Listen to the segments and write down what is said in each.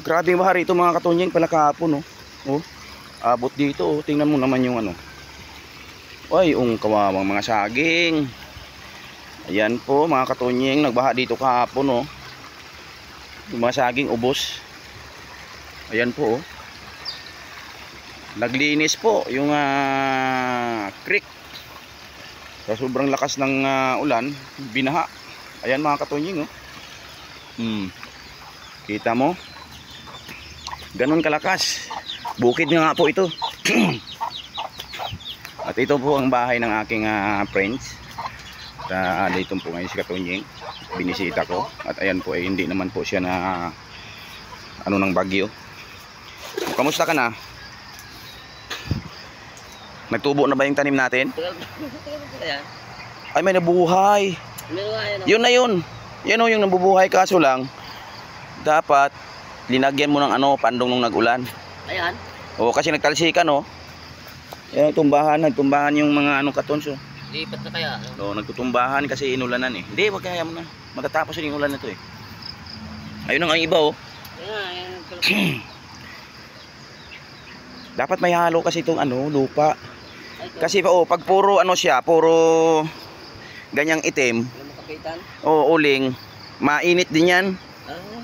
Grabe yung baha rito mga katonyeng pala kahapon, oh. Oh, abot dito, oh. Tingnan mo naman yung ano. Ay, kawawang mga saging. Ayan po mga katonyeng, nagbaha dito kahapon, oh. Yung mga saging ubos. Ayan po, oh. Naglinis po yung creek. Sa sobrang lakas ng ulan, binaha. Ayan mga katonyeng, oh. Kita mo? Ganon kalakas. Bukid nga po ito. At ito po ang bahay ng aking friends. At dito po ngayon si Katonyeng. Binisita ko. At ayan po ay hindi naman po siya na ng bagyo. Kamusta ka na? Nagtubo na ba yung tanim natin? Ay, may nabuhay. Yun na yun. Yan o yung nabubuhay, kaso lang dapat linagyan mo ng pandong nung nag-ulan. Ayan. Oo, kasi nagtalsikan, oh. Yan, nagtumbahan yung mga katonso. Lipat na kaya. Oo, nagtutumbahan kasi inulanan eh. Hindi, wag kaya mo na. Matatapos yung ulan na to eh. Ayun ang iba, oh. Ayan. Dapat may halo kasi itong lupa. Kasi pag puro puro ganyang itim. Oo, uling, mainit din yan.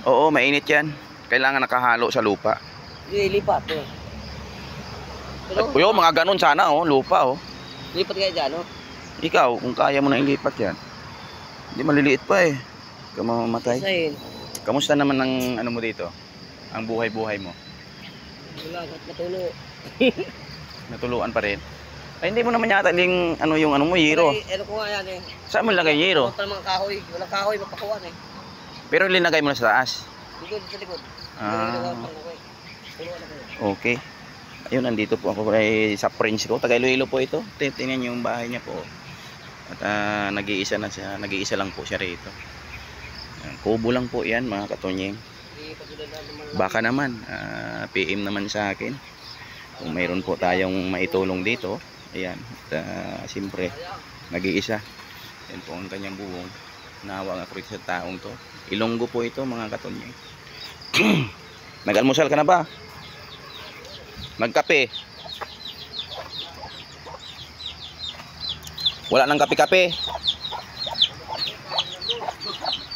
Oo, mainit yan. Kailangan nakahalo sa lupa. Lipat eh. Pero mga ganun sana, oh, lupa, oh. Lipat kaya dyan, oh. Ikaw, kung kaya mo na ilipat yan. Hindi, maliliit pa eh. Ikaw mamamatay. Kamusta naman ang mo dito? Ang buhay-buhay mo? Wala, natulo. Natuluan pa rin? Ay, hindi mo naman yata yung mo, yero. Ano ko nga yan eh. Saan mo lagay yero? Wala mga kahoy. Walang kahoy, mapakuhan eh. Pero linagay mo na sa taas? Likod, sa likod. Okay. Ayun, nandito po ako sa friends ko. Taga Iloilo po ito. Tingnan yung bahay niya po. At nag-iisa lang po siya rito. Kubo lang po yan mga katonyeng. Baka naman PM naman sa akin kung mayroon po tayong maitulong dito. Ayan, siyempre nag-iisa. Yan po ang kanyang buwong. Nawa nga po sa taong to. Ilonggo po ito mga katonyeng. Nag-almusal ka na ba? Nagkape? Wala nang kape-kape.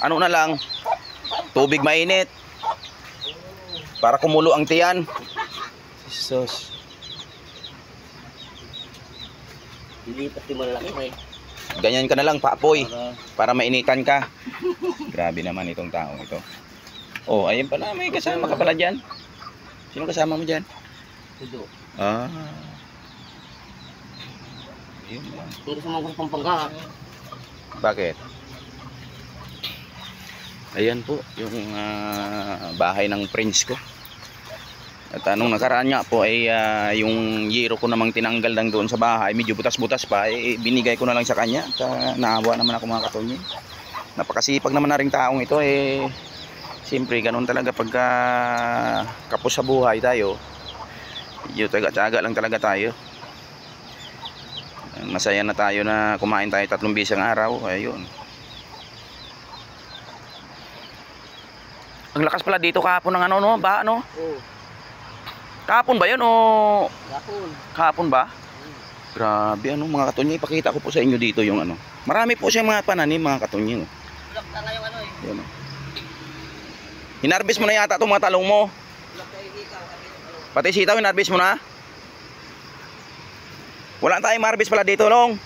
Ano na lang? Tubig mainit para kumulo ang tiyan. Jesus. Lilipat yung malaki eh. Ganyan ka na lang, paapoy, para mainitan ka. Grabe naman itong taong ito. Oh, ayun pala, may kasama ka pala dyan. Sino kasama mo dyan? Tudo. Yun lang. Hindi sa mga Pampanga. Bakit? Ayan po, yung bahay ng friends ko. At anong nakaraan nga po ay yung yero ko namang tinanggal lang doon sa bahay, medyo butas-butas pa, binigay ko na lang sa kanya. At naawa naman ako mga katonyeng. Napakasipag naman na ring taong ito eh. Siyempre ganun talaga pagka kapos sa buhay tayo. Medyo taga-tsaga lang talaga tayo. Masaya na tayo na kumain tayo 3 beses ang araw. Ayun. Ang lakas pala dito kahapon ng ba ano? Oo. Kahapon ba 'yun o Kahapon? Kahapon ba? Grabe mga katonyeng, ipakita ko po sa inyo dito yung Marami po siyang mga pananim mga katonyeng. Bulak na nga yung Yan, hinarbis mo na yata itong mga talong mo. Bulak na yung hikaw. Pati sitaw, hinarbis mo na? Wala tayong marbis pala dito, Long.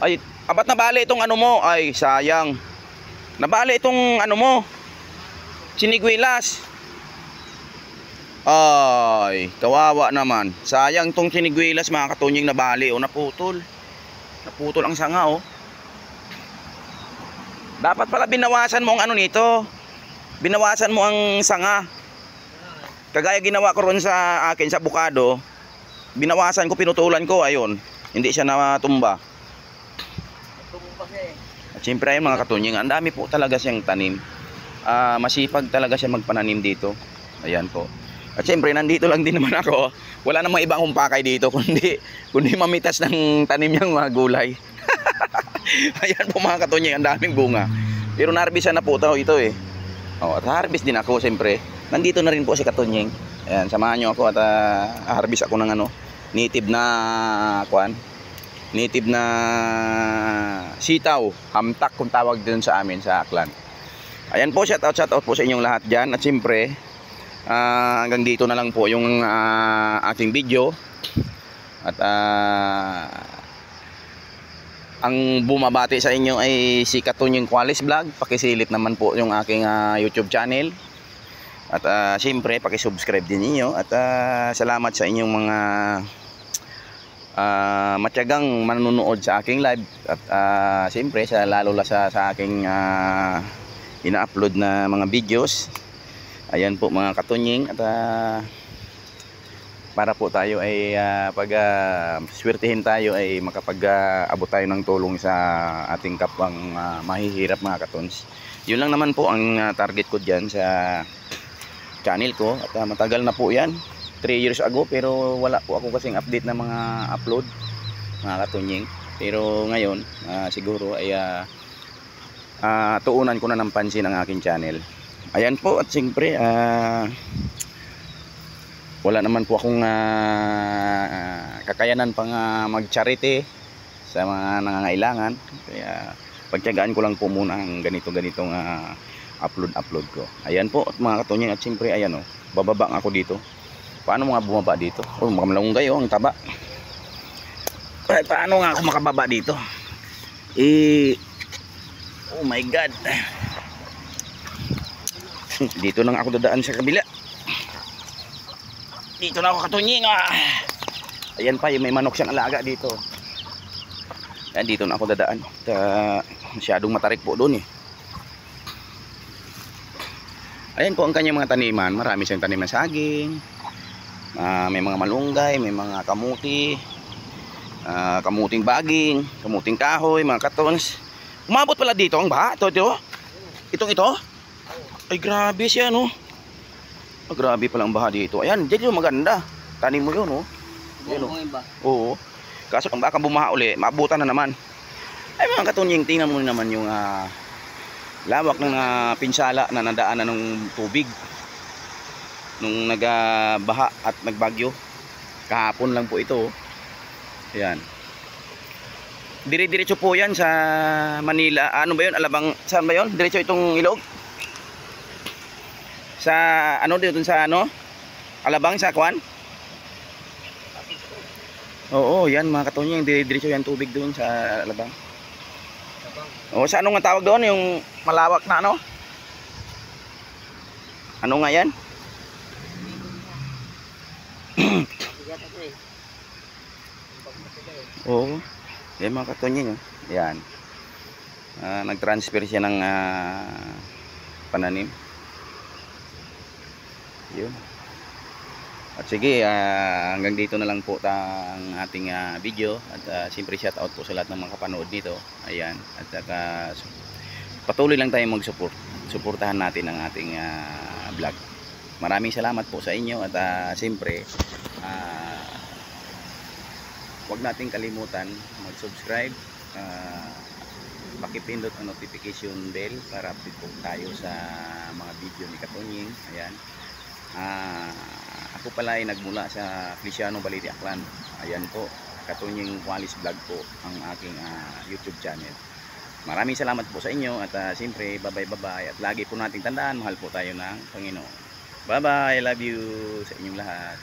Ay, abat nabali itong mo? Ay, sayang. Nabali itong mo? Sinigwilas. Ay, kawawa naman. Sayang itong sinigwilas mga katonyeng, nabali. Naputol. Naputol ang sanga, oh. Dapat pala binawasan mo ang nito. Binawasan mo ang sanga. Kagaya ginawa ko ron sa akin sa bukado. Binawasan ko, pinutulan ko, ayun. Hindi siya natumba. At syempre ayun mga katonyeng, ang dami po talaga siyang tanim. Masipag talaga siya magpananim dito. Ayan po. At syempre nandito lang din naman ako. Wala namang ibang humpakay dito kundi mamitas ng tanim niyang mga gulay. Ayan po mga katonyeng, ang daming bunga. Pero na-harvestan na po ito eh. Oh, at harvest din ako siyempre. Nandito na rin po si Katunying. Ayan, samahan nyo ako at harvest ako ng ano, native na native na sitaw, hamtak kung tawag din sa amin sa Aklan. Ayan po, shout out po sa inyong lahat dyan. At siyempre, hanggang dito na lang po yung aking video. At ang bumabati sa inyo ay si Katunying Qualis Vlog. Pakisilip naman po yung aking YouTube channel. At siyempre, pakisubscribe din niyo. At salamat sa inyong mga matyagang manonood sa aking live. At siyempre, lalo sa aking ina-upload na mga videos. Ayan po mga Katunying. At para po tayo ay pag swertihin tayo ay makapag-abot tayo ng tulong sa ating kapwang mahihirap mga katons. Yun lang naman po ang target ko dyan sa channel ko. At matagal na po yan, 3 years ago, pero wala po ako kasing update na mga upload mga Katunying. Pero ngayon siguro ay tuunan ko na ng pansin ang aking channel. Ayan po, at siyempre wala naman po akong kakayanan pang mag-charity sa mga nangangailangan. Kaya pagtiyagaan ko lang po muna ang ganitong upload ko. Ayan po mga Katunying, at siyempre ayan o, bababa ako dito. Paano nga bumaba dito? Oh, mga malunggay oh, ang taba. Ay, paano nga ako makababa dito? Oh my God. Dito lang ako dadaan sa kabila. Dito na ako Katunying. Ayan pa, may manok siyang alaga dito. Ayan, dito na ako dadaan. Masyadong matarik po doon eh. Ayan po ang kanyang mga taniman. Marami siyang taniman saging. May mga malunggay, may mga kamuti, kamuting baging, kamuting kahoy, mga katons. Umabot pala dito ang baha. Ito. Ito. Ay grabe siya no. Grabe palang baha dito. Ayan, dito maganda. Tanim mo yun, oh. Yun, oh. Oo. Kaso kung baka bumaha uli, maabutan na naman. Ay mga Katunying, tingnan mo naman yung lawak ng pinsala na nadaanan ng tubig nung nagbaha at nagbagyo. Kahapon lang po ito, oh. Ayan. Dire-diretso po yan sa Manila. Ano ba yun? Alabang, saan ba yun? Diretso itong ilog? Sa ano dito sa ano? Alabang sa Kwan? Oo, yan mga Katunying, diretso yan tubig doon sa Alabang. Oo, sa ano nga tawag doon yung malawak na ano? Ano nga yan? Oo. Yan mga Katunying, yan. Nag-transfer siya ng pananim. Yun. At sige, hanggang dito na lang po ang ating video. At siyempre shout out po sa lahat ng mga kapanood nito. Ayan. At patuloy lang tayo mag-support. Suportahan natin ang ating vlog. Maraming salamat po sa inyo. At siyempre huwag nating kalimutan mag-subscribe. Pakipindot ang notification bell para update po tayo sa mga video ni Katunying. Ayan. Ako pala ay nagmula sa Feliciano Balete Aklan. Ayan po, Katunying Qualis Vlog po ang aking YouTube channel. Maraming salamat po sa inyo. At siyempre bye-bye. At lagi po nating tandaan, mahal po tayo ng Panginoon. Bye-bye, I love you sa inyong lahat.